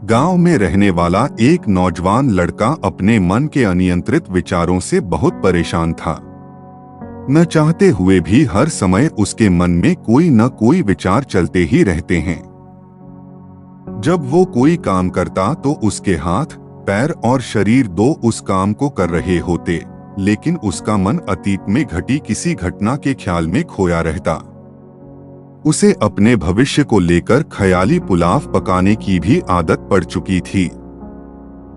गांव में रहने वाला एक नौजवान लड़का अपने मन के अनियंत्रित विचारों से बहुत परेशान था। न चाहते हुए भी हर समय उसके मन में कोई न कोई विचार चलते ही रहते हैं। जब वो कोई काम करता तो उसके हाथ, पैर और शरीर दो उस काम को कर रहे होते, लेकिन उसका मन अतीत में घटी किसी घटना के ख्याल में खोया रहता। उसे अपने भविष्य को लेकर ख्याली पुलाव पकाने की भी आदत पड़ चुकी थी।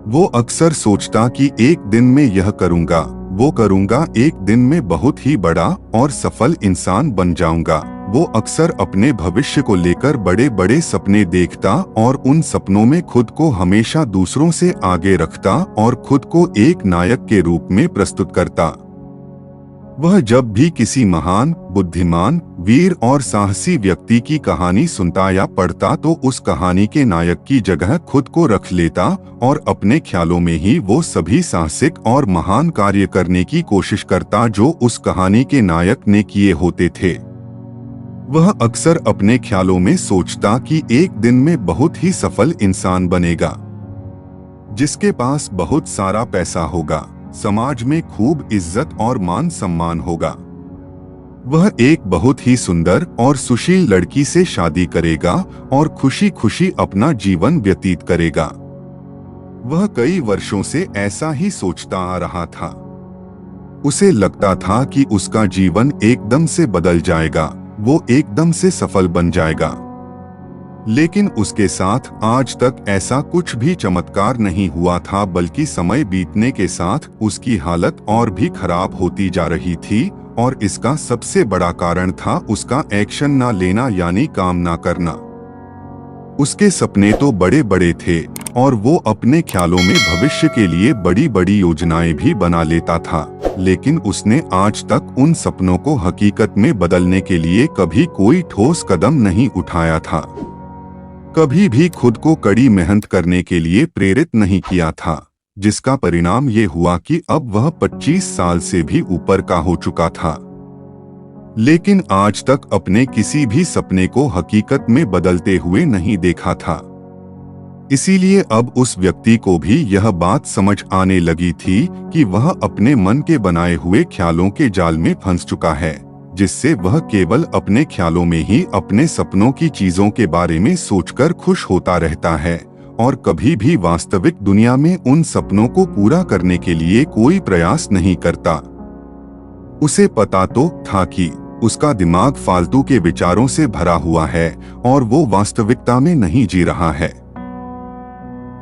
वो अक्सर सोचता कि एक दिन में यह करूंगा, वो करूंगा, एक दिन में बहुत ही बड़ा और सफल इंसान बन जाऊंगा। वो अक्सर अपने भविष्य को लेकर बड़े बड़े सपने देखता और उन सपनों में खुद को हमेशा दूसरों से आगे रखता और खुद को एक नायक के रूप में प्रस्तुत करता। वह जब भी किसी महान, बुद्धिमान, वीर और साहसी व्यक्ति की कहानी सुनता या पढ़ता तो उस कहानी के नायक की जगह खुद को रख लेता और अपने ख्यालों में ही वो सभी साहसिक और महान कार्य करने की कोशिश करता जो उस कहानी के नायक ने किए होते थे। वह अक्सर अपने ख्यालों में सोचता कि एक दिन में बहुत ही सफल इंसान बनेगा, जिसके पास बहुत सारा पैसा होगा, समाज में खूब इज्जत और मान सम्मान होगा। वह एक बहुत ही सुंदर और सुशील लड़की से शादी करेगा और खुशी खुशी अपना जीवन व्यतीत करेगा। वह कई वर्षों से ऐसा ही सोचता आ रहा था। उसे लगता था कि उसका जीवन एकदम से बदल जाएगा, वो एकदम से सफल बन जाएगा। लेकिन उसके साथ आज तक ऐसा कुछ भी चमत्कार नहीं हुआ था, बल्कि समय बीतने के साथ उसकी हालत और भी खराब होती जा रही थी और इसका सबसे बड़ा कारण था उसका एक्शन ना लेना, यानी काम ना करना। उसके सपने तो बड़े बड़े थे और वो अपने ख्यालों में भविष्य के लिए बड़ी बड़ी योजनाएं भी बना लेता था, लेकिन उसने आज तक उन सपनों को हकीकत में बदलने के लिए कभी कोई ठोस कदम नहीं उठाया था। कभी भी खुद को कड़ी मेहनत करने के लिए प्रेरित नहीं किया था, जिसका परिणाम ये हुआ कि अब वह 25 साल से भी ऊपर का हो चुका था, लेकिन आज तक अपने किसी भी सपने को हकीकत में बदलते हुए नहीं देखा था। इसीलिए अब उस व्यक्ति को भी यह बात समझ आने लगी थी कि वह अपने मन के बनाए हुए ख्यालों के जाल में फंस चुका है, जिससे वह केवल अपने ख्यालों में ही अपने सपनों की चीजों के बारे में सोचकर खुश होता रहता है और कभी भी वास्तविक दुनिया में उन सपनों को पूरा करने के लिए कोई प्रयास नहीं करता। उसे पता तो था कि उसका दिमाग फालतू के विचारों से भरा हुआ है और वो वास्तविकता में नहीं जी रहा है,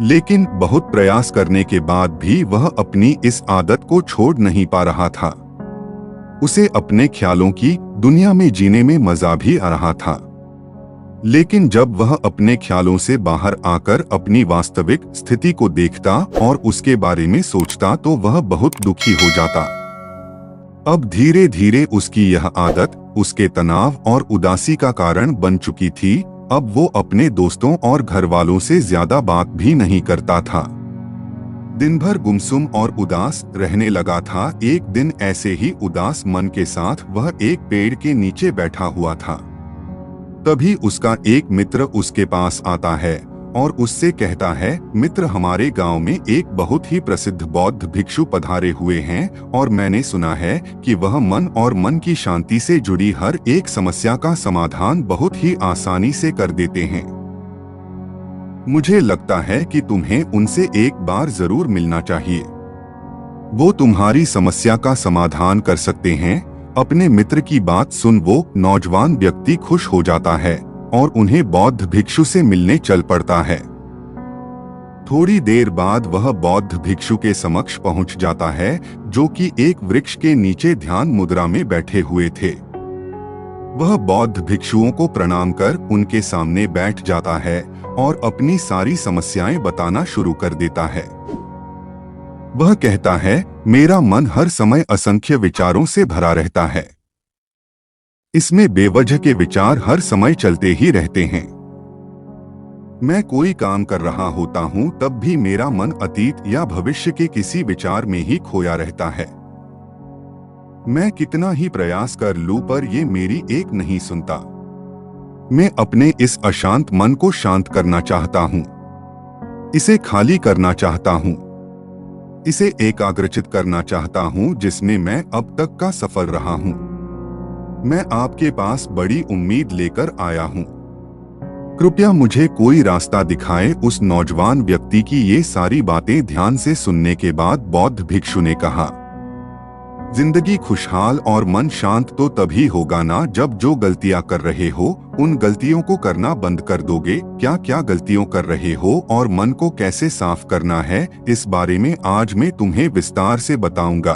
लेकिन बहुत प्रयास करने के बाद भी वह अपनी इस आदत को छोड़ नहीं पा रहा था। उसे अपने ख्यालों की दुनिया में जीने में मजा भी आ रहा था, लेकिन जब वह अपने ख्यालों से बाहर आकर अपनी वास्तविक स्थिति को देखता और उसके बारे में सोचता तो वह बहुत दुखी हो जाता। अब धीरे धीरे उसकी यह आदत उसके तनाव और उदासी का कारण बन चुकी थी। अब वो अपने दोस्तों और घर वालों से ज्यादा बात भी नहीं करता था। दिन भर गुमसुम और उदास रहने लगा था। एक दिन ऐसे ही उदास मन के साथ वह एक पेड़ के नीचे बैठा हुआ था। तभी उसका एक मित्र उसके पास आता है और उससे कहता है, मित्र, हमारे गांव में एक बहुत ही प्रसिद्ध बौद्ध भिक्षु पधारे हुए हैं और मैंने सुना है कि वह मन और मन की शांति से जुड़ी हर एक समस्या का समाधान बहुत ही आसानी से कर देते हैं। मुझे लगता है कि तुम्हें उनसे एक बार जरूर मिलना चाहिए। वो तुम्हारी समस्या का समाधान कर सकते हैं। अपने मित्र की बात सुन वो नौजवान व्यक्ति खुश हो जाता है और उन्हें बौद्ध भिक्षु से मिलने चल पड़ता है। थोड़ी देर बाद वह बौद्ध भिक्षु के समक्ष पहुंच जाता है, जो कि एक वृक्ष के नीचे ध्यान मुद्रा में बैठे हुए थे। वह बौद्ध भिक्षुओं को प्रणाम कर उनके सामने बैठ जाता है और अपनी सारी समस्याएं बताना शुरू कर देता है। वह कहता है, मेरा मन हर समय असंख्य विचारों से भरा रहता है। इसमें बेवजह के विचार हर समय चलते ही रहते हैं। मैं कोई काम कर रहा होता हूँ तब भी मेरा मन अतीत या भविष्य के किसी विचार में ही खोया रहता है। मैं कितना ही प्रयास कर लूं पर ये मेरी एक नहीं सुनता। मैं अपने इस अशांत मन को शांत करना चाहता हूँ। इसे खाली करना चाहता हूँ, इसे एकाग्रचित करना चाहता हूँ जिसमें मैं अब तक का सफर रहा हूँ। मैं आपके पास बड़ी उम्मीद लेकर आया हूँ। कृपया मुझे कोई रास्ता दिखाए। उस नौजवान व्यक्ति की ये सारी बातें ध्यान से सुनने के बाद बौद्ध भिक्षु ने कहा, जिंदगी खुशहाल और मन शांत तो तभी होगा ना जब जो गलतियां कर रहे हो उन गलतियों को करना बंद कर दोगे। क्या क्या गलतियों कर रहे हो और मन को कैसे साफ करना है, इस बारे में आज मैं तुम्हें विस्तार से बताऊंगा।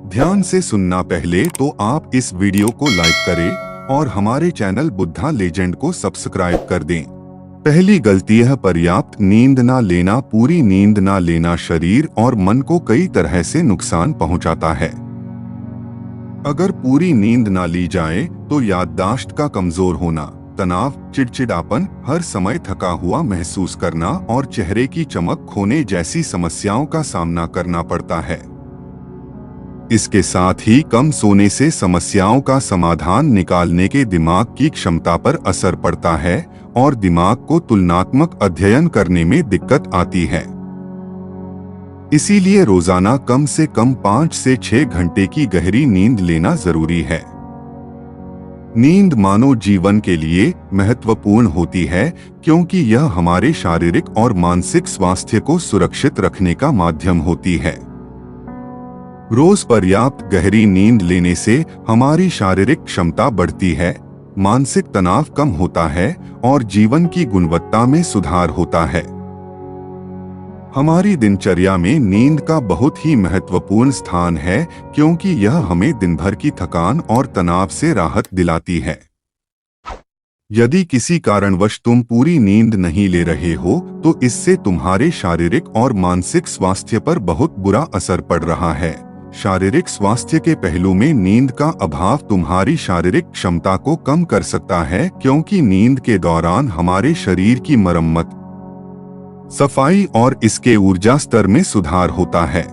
ध्यान से सुनना। पहले तो आप इस वीडियो को लाइक करें और हमारे चैनल बुद्धा लेजेंड को सब्सक्राइब कर दें। पहली गलती है पर्याप्त नींद ना लेना। पूरी नींद ना लेना शरीर और मन को कई तरह से नुकसान पहुंचाता है। अगर पूरी नींद ना ली जाए तो याददाश्त का कमजोर होना, तनाव, चिड़चिड़ापन, हर समय थका हुआ महसूस करना और चेहरे की चमक खोने जैसी समस्याओं का सामना करना पड़ता है। इसके साथ ही कम सोने से समस्याओं का समाधान निकालने के दिमाग की क्षमता पर असर पड़ता है और दिमाग को तुलनात्मक अध्ययन करने में दिक्कत आती है। इसीलिए रोजाना कम से कम 5 से 6 घंटे की गहरी नींद लेना जरूरी है। नींद मानव जीवन के लिए महत्वपूर्ण होती है क्योंकि यह हमारे शारीरिक और मानसिक स्वास्थ्य को सुरक्षित रखने का माध्यम होती है। रोज पर्याप्त गहरी नींद लेने से हमारी शारीरिक क्षमता बढ़ती है, मानसिक तनाव कम होता है और जीवन की गुणवत्ता में सुधार होता है। हमारी दिनचर्या में नींद का बहुत ही महत्वपूर्ण स्थान है क्योंकि यह हमें दिन भर की थकान और तनाव से राहत दिलाती है। यदि किसी कारणवश तुम पूरी नींद नहीं ले रहे हो तो इससे तुम्हारे शारीरिक और मानसिक स्वास्थ्य पर बहुत बुरा असर पड़ रहा है। शारीरिक स्वास्थ्य के पहलू में नींद का अभाव तुम्हारी शारीरिक क्षमता को कम कर सकता है क्योंकि नींद के दौरान हमारे शरीर की मरम्मत, सफाई और इसके ऊर्जा स्तर में सुधार होता है।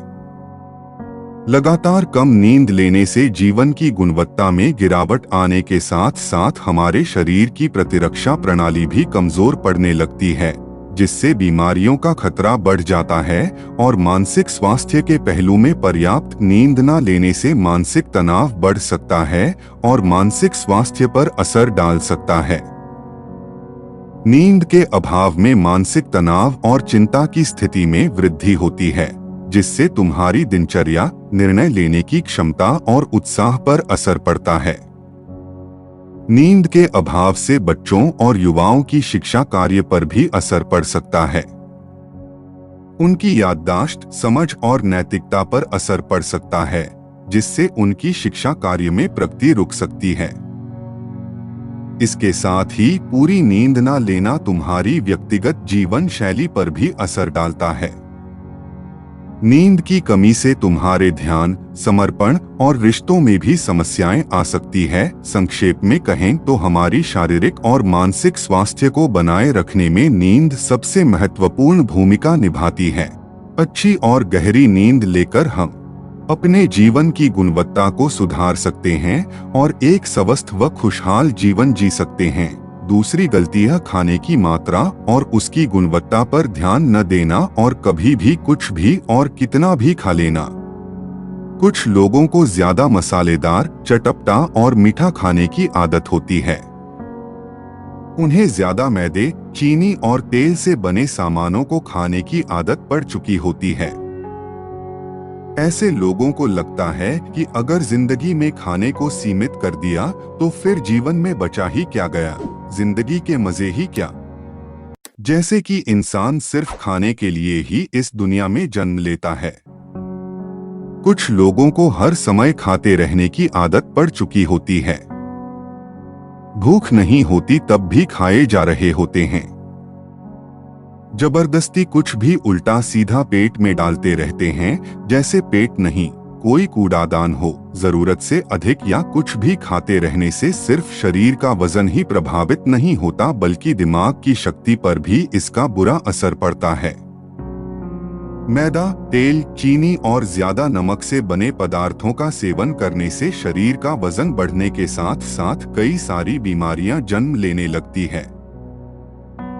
लगातार कम नींद लेने से जीवन की गुणवत्ता में गिरावट आने के साथ साथ हमारे शरीर की प्रतिरक्षा प्रणाली भी कमजोर पड़ने लगती है, जिससे बीमारियों का खतरा बढ़ जाता है। और मानसिक स्वास्थ्य के पहलू में पर्याप्त नींद न लेने से मानसिक तनाव बढ़ सकता है और मानसिक स्वास्थ्य पर असर डाल सकता है। नींद के अभाव में मानसिक तनाव और चिंता की स्थिति में वृद्धि होती है, जिससे तुम्हारी दिनचर्या, निर्णय लेने की क्षमता और उत्साह पर असर पड़ता है। नींद के अभाव से बच्चों और युवाओं की शिक्षा कार्य पर भी असर पड़ सकता है। उनकी याददाश्त, समझ और नैतिकता पर असर पड़ सकता है, जिससे उनकी शिक्षा कार्य में प्रगति रुक सकती है। इसके साथ ही पूरी नींद न लेना तुम्हारी व्यक्तिगत जीवन शैली पर भी असर डालता है। नींद की कमी से तुम्हारे ध्यान, समर्पण और रिश्तों में भी समस्याएं आ सकती है। संक्षेप में कहें तो हमारी शारीरिक और मानसिक स्वास्थ्य को बनाए रखने में नींद सबसे महत्वपूर्ण भूमिका निभाती है। अच्छी और गहरी नींद लेकर हम अपने जीवन की गुणवत्ता को सुधार सकते हैं और एक स्वस्थ व खुशहाल जीवन जी सकते हैं। दूसरी गलती है खाने की मात्रा और उसकी गुणवत्ता पर ध्यान न देना और कभी भी कुछ भी और कितना भी खा लेना। कुछ लोगों को ज्यादा मसालेदार, चटपटा और मीठा खाने की आदत होती है। उन्हें ज्यादा मैदे, चीनी और तेल से बने सामानों को खाने की आदत पड़ चुकी होती है। ऐसे लोगों को लगता है कि अगर जिंदगी में खाने को सीमित कर दिया तो फिर जीवन में बचा ही क्या गया, जिंदगी के मजे ही क्या। जैसे कि इंसान सिर्फ खाने के लिए ही इस दुनिया में जन्म लेता है। कुछ लोगों को हर समय खाते रहने की आदत पड़ चुकी होती है। भूख नहीं होती तब भी खाए जा रहे होते हैं। जबरदस्ती कुछ भी उल्टा सीधा पेट में डालते रहते हैं, जैसे पेट नहीं कोई कूड़ादान हो। जरूरत से अधिक या कुछ भी खाते रहने से सिर्फ शरीर का वजन ही प्रभावित नहीं होता बल्कि दिमाग की शक्ति पर भी इसका बुरा असर पड़ता है। मैदा, तेल, चीनी और ज्यादा नमक से बने पदार्थों का सेवन करने से शरीर का वजन बढ़ने के साथ साथ कई सारी बीमारियां जन्म लेने लगती है।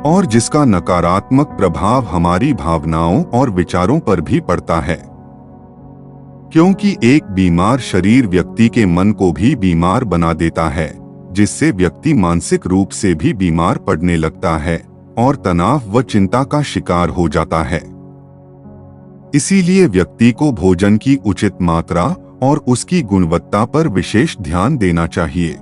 और जिसका नकारात्मक प्रभाव हमारी भावनाओं और विचारों पर भी पड़ता है। क्योंकि एक बीमार शरीर व्यक्ति के मन को भी बीमार बना देता है, जिससे व्यक्ति मानसिक रूप से भी बीमार पड़ने लगता है और तनाव व चिंता का शिकार हो जाता है। इसीलिए व्यक्ति को भोजन की उचित मात्रा और उसकी गुणवत्ता पर विशेष ध्यान देना चाहिए।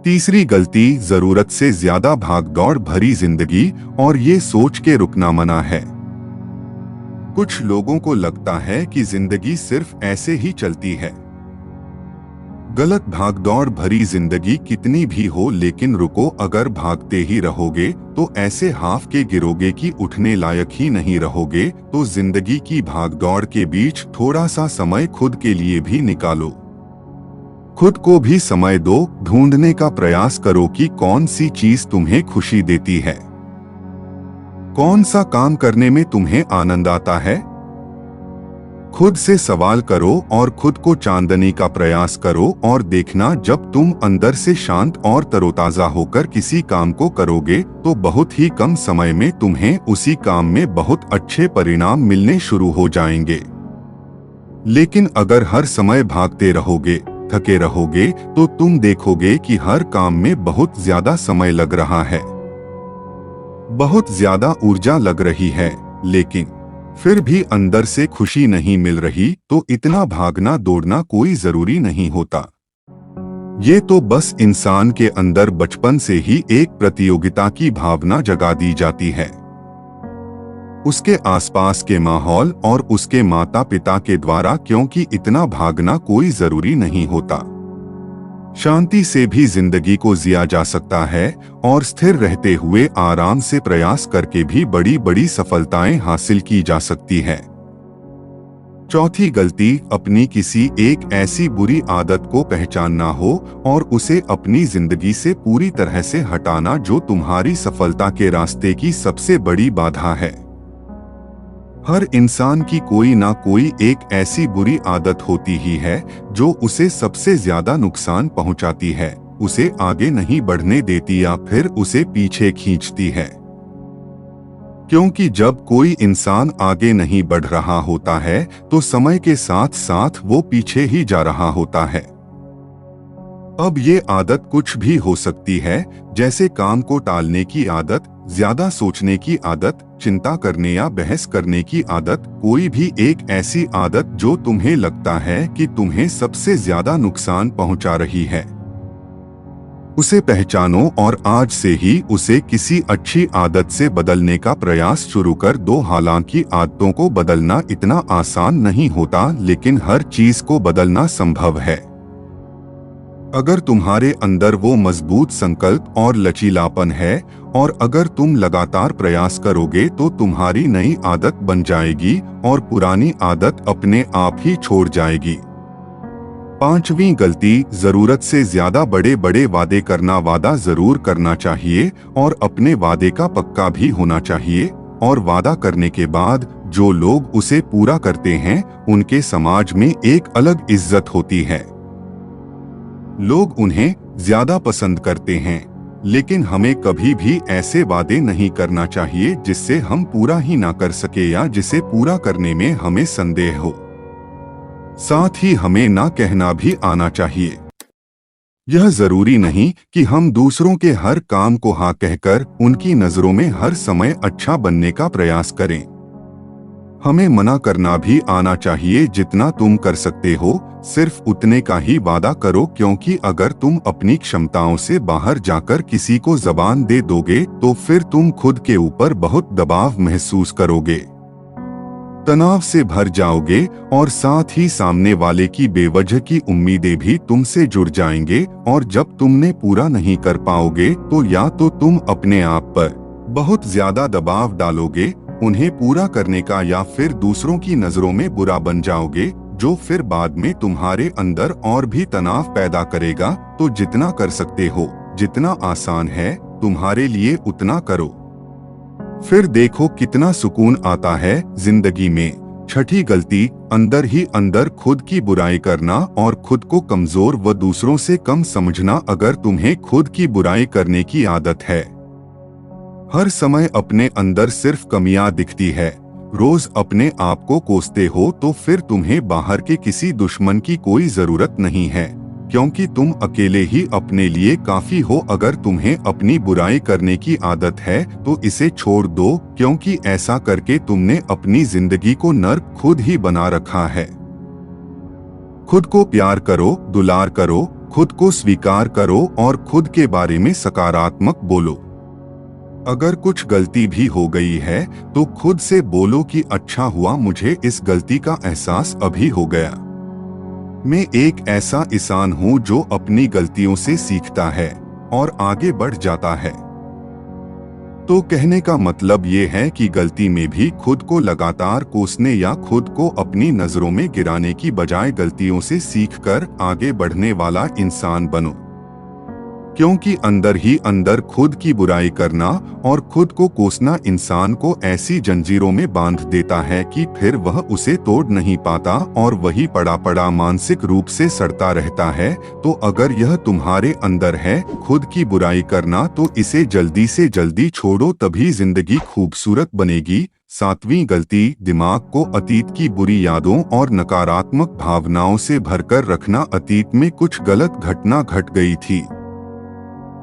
तीसरी गलती, जरूरत से ज्यादा भागदौड़ भरी जिंदगी और ये सोच के रुकना मना है। कुछ लोगों को लगता है कि जिंदगी सिर्फ ऐसे ही चलती है। गलत। भागदौड़ भरी जिंदगी कितनी भी हो, लेकिन रुको, अगर भागते ही रहोगे तो ऐसे हाफ के गिरोगे कि उठने लायक ही नहीं रहोगे। तो जिंदगी की भागदौड़ के बीच थोड़ा सा समय खुद के लिए भी निकालो। खुद को भी समय दो, ढूंढने का प्रयास करो कि कौन सी चीज तुम्हें खुशी देती है, कौन सा काम करने में तुम्हें आनंद आता है। खुद से सवाल करो और खुद को चांदनी का प्रयास करो और देखना, जब तुम अंदर से शांत और तरोताजा होकर किसी काम को करोगे तो बहुत ही कम समय में तुम्हें उसी काम में बहुत अच्छे परिणाम मिलने शुरू हो जाएंगे। लेकिन अगर हर समय भागते रहोगे, थके रहोगे, तो तुम देखोगे कि हर काम में बहुत ज्यादा समय लग रहा है, बहुत ज्यादा ऊर्जा लग रही है, लेकिन फिर भी अंदर से खुशी नहीं मिल रही। तो इतना भागना दौड़ना कोई जरूरी नहीं होता। ये तो बस इंसान के अंदर बचपन से ही एक प्रतियोगिता की भावना जगा दी जाती है। उसके आसपास के माहौल और उसके माता पिता के द्वारा, क्योंकि इतना भागना कोई जरूरी नहीं होता। शांति से भी जिंदगी को जिया जा सकता है और स्थिर रहते हुए आराम से प्रयास करके भी बड़ी बड़ी सफलताएं हासिल की जा सकती है। चौथी गलती, अपनी किसी एक ऐसी बुरी आदत को पहचानना हो और उसे अपनी जिंदगी से पूरी तरह से हटाना जो तुम्हारी सफलता के रास्ते की सबसे बड़ी बाधा है। हर इंसान की कोई ना कोई एक ऐसी बुरी आदत होती ही है जो उसे सबसे ज्यादा नुकसान पहुंचाती है, उसे आगे नहीं बढ़ने देती या फिर उसे पीछे खींचती है। क्योंकि जब कोई इंसान आगे नहीं बढ़ रहा होता है तो समय के साथ साथ वो पीछे ही जा रहा होता है। अब ये आदत कुछ भी हो सकती है, जैसे काम को टालने की आदत, ज्यादा सोचने की आदत, चिंता करने या बहस करने की आदत, कोई भी एक ऐसी आदत जो तुम्हें लगता है कि तुम्हें सबसे ज्यादा नुकसान पहुंचा रही है, उसे पहचानो और आज से ही उसे किसी अच्छी आदत से बदलने का प्रयास शुरू कर दो। हालांकि आदतों को बदलना इतना आसान नहीं होता, लेकिन हर चीज को बदलना संभव है। अगर तुम्हारे अंदर वो मजबूत संकल्प और लचीलापन है और अगर तुम लगातार प्रयास करोगे तो तुम्हारी नई आदत बन जाएगी और पुरानी आदत अपने आप ही छोड़ जाएगी। पांचवी गलती, जरूरत से ज्यादा बड़े बड़े वादे करना। वादा जरूर करना चाहिए और अपने वादे का पक्का भी होना चाहिए, और वादा करने के बाद जो लोग उसे पूरा करते हैं उनके समाज में एक अलग इज्जत होती है। लोग उन्हें ज्यादा पसंद करते हैं। लेकिन हमें कभी भी ऐसे वादे नहीं करना चाहिए जिससे हम पूरा ही ना कर सके या जिसे पूरा करने में हमें संदेह हो। साथ ही हमें ना कहना भी आना चाहिए। यह जरूरी नहीं कि हम दूसरों के हर काम को हाँ कहकर उनकी नजरों में हर समय अच्छा बनने का प्रयास करें। हमें मना करना भी आना चाहिए। जितना तुम कर सकते हो सिर्फ उतने का ही वादा करो, क्योंकि अगर तुम अपनी क्षमताओं से बाहर जाकर किसी को जबान दे दोगे तो फिर तुम खुद के ऊपर बहुत दबाव महसूस करोगे, तनाव से भर जाओगे और साथ ही सामने वाले की बेवजह की उम्मीदें भी तुमसे जुड़ जाएंगे। और जब तुमने पूरा नहीं कर पाओगे तो या तो तुम अपने आप पर बहुत ज्यादा दबाव डालोगे उन्हें पूरा करने का, या फिर दूसरों की नजरों में बुरा बन जाओगे, जो फिर बाद में तुम्हारे अंदर और भी तनाव पैदा करेगा। तो जितना कर सकते हो, जितना आसान है तुम्हारे लिए उतना करो, फिर देखो कितना सुकून आता है जिंदगी में। छठी गलती, अंदर ही अंदर खुद की बुराई करना और खुद को कमजोर व दूसरों से कम समझना। अगर तुम्हें खुद की बुराई करने की आदत है, हर समय अपने अंदर सिर्फ कमियां दिखती है, रोज अपने आप को कोसते हो, तो फिर तुम्हें बाहर के किसी दुश्मन की कोई जरूरत नहीं है, क्योंकि तुम अकेले ही अपने लिए काफी हो। अगर तुम्हें अपनी बुराई करने की आदत है तो इसे छोड़ दो, क्योंकि ऐसा करके तुमने अपनी जिंदगी को नर्क खुद ही बना रखा है। खुद को प्यार करो, दुलार करो, खुद को स्वीकार करो और खुद के बारे में सकारात्मक बोलो। अगर कुछ गलती भी हो गई है तो खुद से बोलो कि अच्छा हुआ, मुझे इस गलती का एहसास अभी हो गया। मैं एक ऐसा इंसान हूँ जो अपनी गलतियों से सीखता है और आगे बढ़ जाता है। तो कहने का मतलब ये है कि गलती में भी खुद को लगातार कोसने या खुद को अपनी नजरों में गिराने की बजाय गलतियों से सीखकर आगे बढ़ने वाला इंसान बनो, क्योंकि अंदर ही अंदर खुद की बुराई करना और खुद को कोसना इंसान को ऐसी जंजीरों में बांध देता है कि फिर वह उसे तोड़ नहीं पाता और वही पड़ा पड़ा मानसिक रूप से सड़ता रहता है। तो अगर यह तुम्हारे अंदर है, खुद की बुराई करना, तो इसे जल्दी से जल्दी छोड़ो, तभी जिंदगी खूबसूरत बनेगी। 7वीं गलती, दिमाग को अतीत की बुरी यादों और नकारात्मक भावनाओं से भरकर रखना। अतीत में कुछ गलत घटना घट गई थी,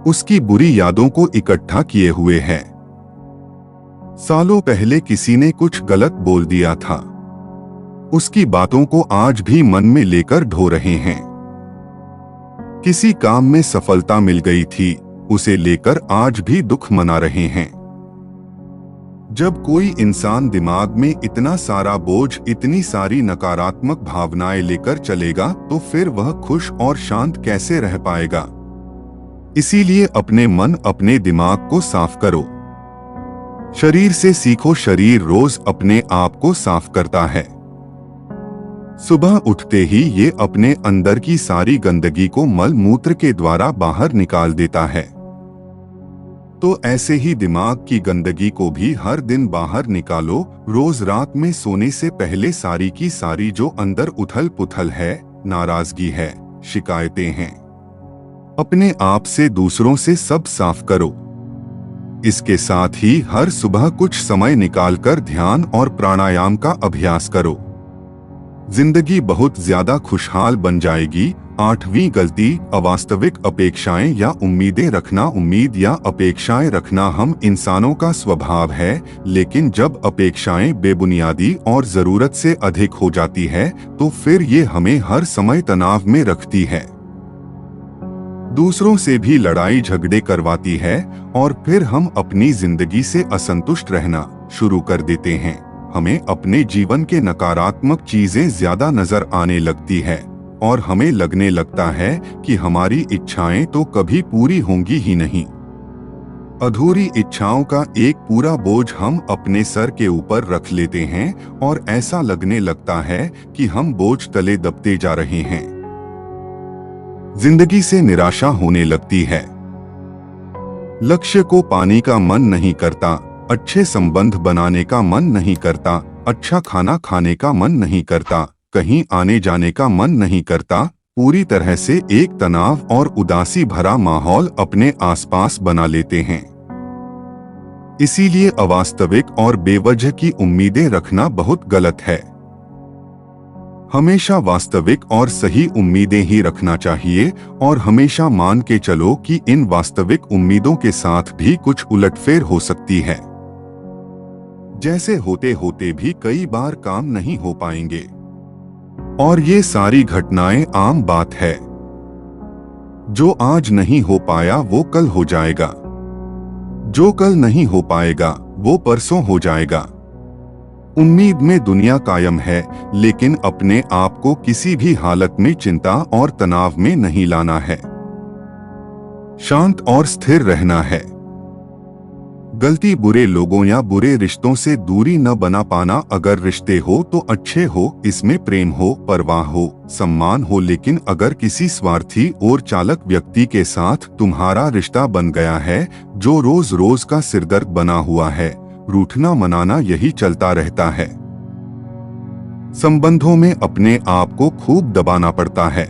उसकी बुरी यादों को इकट्ठा किए हुए है। सालों पहले किसी ने कुछ गलत बोल दिया था, उसकी बातों को आज भी मन में लेकर ढो रहे हैं। किसी काम में सफलता मिल गई थी, उसे लेकर आज भी दुख मना रहे हैं। जब कोई इंसान दिमाग में इतना सारा बोझ, इतनी सारी नकारात्मक भावनाएं लेकर चलेगा, तो फिर वह खुश और शांत कैसे रह पाएगा। इसीलिए अपने मन, अपने दिमाग को साफ करो। शरीर से सीखो, शरीर रोज अपने आप को साफ करता है। सुबह उठते ही ये अपने अंदर की सारी गंदगी को मल मूत्र के द्वारा बाहर निकाल देता है। तो ऐसे ही दिमाग की गंदगी को भी हर दिन बाहर निकालो। रोज रात में सोने से पहले सारी की सारी जो अंदर उथल पुथल है, नाराजगी है, शिकायतें हैं, अपने आप से, दूसरों से सब साफ करो। इसके साथ ही हर सुबह कुछ समय निकालकर ध्यान और प्राणायाम का अभ्यास करो। जिंदगी बहुत ज्यादा खुशहाल बन जाएगी। 8वीं गलती, अवास्तविक अपेक्षाएं या उम्मीदें रखना। उम्मीद या अपेक्षाएं रखना हम इंसानों का स्वभाव है, लेकिन जब अपेक्षाएं बेबुनियादी और जरूरत से अधिक हो जाती है तो फिर ये हमें हर समय तनाव में रखती है, दूसरों से भी लड़ाई झगड़े करवाती है और फिर हम अपनी जिंदगी से असंतुष्ट रहना शुरू कर देते हैं। हमें अपने जीवन के नकारात्मक चीजें ज्यादा नजर आने लगती है और हमें लगने लगता है कि हमारी इच्छाएं तो कभी पूरी होंगी ही नहीं। अधूरी इच्छाओं का एक पूरा बोझ हम अपने सर के ऊपर रख लेते हैं और ऐसा लगने लगता है कि हम बोझ तले दबते जा रहे हैं। जिंदगी से निराशा होने लगती है, लक्ष्य को पाने का मन नहीं करता, अच्छे संबंध बनाने का मन नहीं करता, अच्छा खाना खाने का मन नहीं करता, कहीं आने जाने का मन नहीं करता। पूरी तरह से एक तनाव और उदासी भरा माहौल अपने आसपास बना लेते हैं। इसीलिए अवास्तविक और बेवजह की उम्मीदें रखना बहुत गलत है। हमेशा वास्तविक और सही उम्मीदें ही रखना चाहिए और हमेशा मान के चलो कि इन वास्तविक उम्मीदों के साथ भी कुछ उलटफेर हो सकती है। जैसे होते होते भी कई बार काम नहीं हो पाएंगे और ये सारी घटनाएं आम बात है। जो आज नहीं हो पाया वो कल हो जाएगा, जो कल नहीं हो पाएगा वो परसों हो जाएगा। उम्मीद में दुनिया कायम है, लेकिन अपने आप को किसी भी हालत में चिंता और तनाव में नहीं लाना है। शांत और स्थिर रहना है। गलती बुरे लोगों या बुरे रिश्तों से दूरी न बना पाना। अगर रिश्ते हो तो अच्छे हो, इसमें प्रेम हो, परवाह हो, सम्मान हो, लेकिन अगर किसी स्वार्थी और चालक व्यक्ति के साथ तुम्हारा रिश्ता बन गया है जो रोज रोज का सिरदर्द बना हुआ है, रूठना मनाना यही चलता रहता है। संबंधों में अपने आप को खूब दबाना पड़ता है।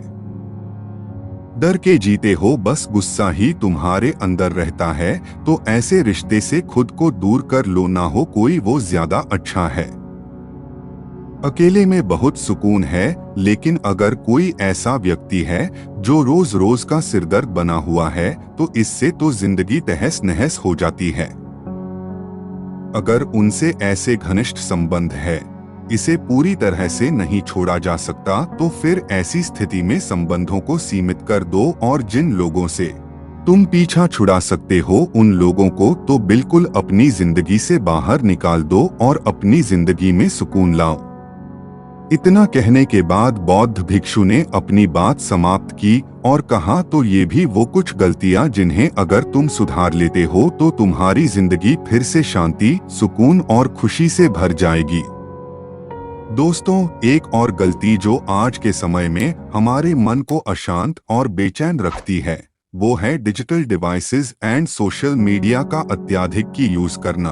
डर के जीते हो, बस गुस्सा ही तुम्हारे अंदर रहता है, तो ऐसे रिश्ते से खुद को दूर कर लो, ना हो कोई वो ज्यादा अच्छा है। अकेले में बहुत सुकून है, लेकिन अगर कोई ऐसा व्यक्ति है जो रोज रोज का सिरदर्द बना हुआ है, तो इससे तो जिंदगी तहस नहस हो जाती है। अगर उनसे ऐसे घनिष्ठ संबंध है, इसे पूरी तरह से नहीं छोड़ा जा सकता, तो फिर ऐसी स्थिति में संबंधों को सीमित कर दो और जिन लोगों से तुम पीछा छुड़ा सकते हो उन लोगों को तो बिल्कुल अपनी जिंदगी से बाहर निकाल दो और अपनी जिंदगी में सुकून लाओ। इतना कहने के बाद बौद्ध भिक्षु ने अपनी बात समाप्त की और कहा, तो ये भी वो कुछ गलतियां जिन्हें अगर तुम सुधार लेते हो तो तुम्हारी जिंदगी फिर से शांति, सुकून और खुशी से भर जाएगी। दोस्तों, एक और गलती जो आज के समय में हमारे मन को अशांत और बेचैन रखती है, वो है digital devices and social media का अत्यधिक की यूज करना।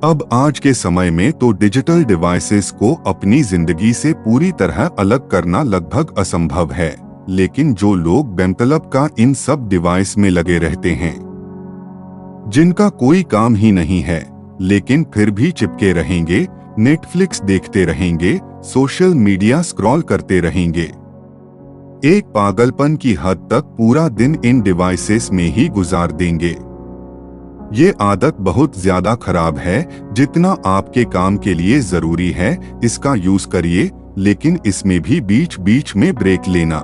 अब आज के समय में तो डिजिटल डिवाइसेस को अपनी जिंदगी से पूरी तरह अलग करना लगभग असंभव है, लेकिन जो लोग बेमतलब का इन सब डिवाइस में लगे रहते हैं, जिनका कोई काम ही नहीं है, लेकिन फिर भी चिपके रहेंगे, नेटफ्लिक्स देखते रहेंगे, सोशल मीडिया स्क्रॉल करते रहेंगे, एक पागलपन की हद तक पूरा दिन इन डिवाइसेस में ही गुजार देंगे। ये आदत बहुत ज्यादा खराब है। जितना आपके काम के लिए जरूरी है इसका यूज करिए, लेकिन इसमें भी बीच बीच में ब्रेक लेना,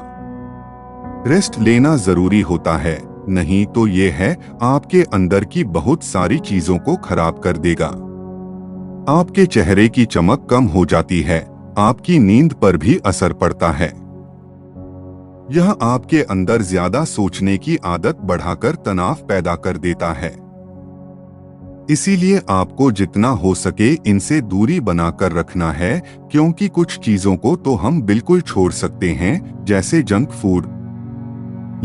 रेस्ट लेना जरूरी होता है, नहीं तो ये है आपके अंदर की बहुत सारी चीजों को खराब कर देगा। आपके चेहरे की चमक कम हो जाती है, आपकी नींद पर भी असर पड़ता है। यह आपके अंदर ज्यादा सोचने की आदत बढ़ाकर तनाव पैदा कर देता है। इसीलिए आपको जितना हो सके इनसे दूरी बनाकर रखना है, क्योंकि कुछ चीजों को तो हम बिल्कुल छोड़ सकते हैं, जैसे जंक फूड,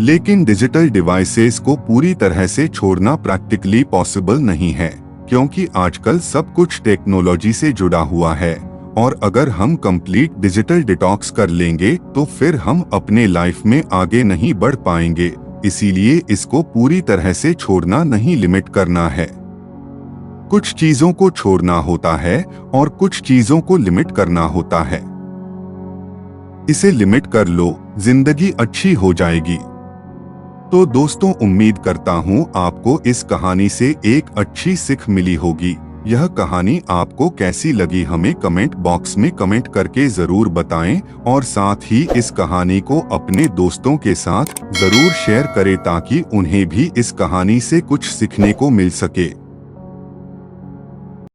लेकिन डिजिटल डिवाइसेस को पूरी तरह से छोड़ना प्रैक्टिकली पॉसिबल नहीं है, क्योंकि आजकल सब कुछ टेक्नोलॉजी से जुड़ा हुआ है और अगर हम कंप्लीट डिजिटल डिटॉक्स कर लेंगे तो फिर हम अपने लाइफ में आगे नहीं बढ़ पाएंगे। इसीलिए इसको पूरी तरह से छोड़ना नहीं, लिमिट करना है। कुछ चीजों को छोड़ना होता है और कुछ चीजों को लिमिट करना होता है। इसे लिमिट कर लो, जिंदगी अच्छी हो जाएगी। तो दोस्तों, उम्मीद करता हूँ आपको इस कहानी से एक अच्छी सीख मिली होगी। यह कहानी आपको कैसी लगी हमें कमेंट बॉक्स में कमेंट करके जरूर बताएं और साथ ही इस कहानी को अपने दोस्तों के साथ जरूर शेयर करें ताकि उन्हें भी इस कहानी से कुछ सीखने को मिल सके।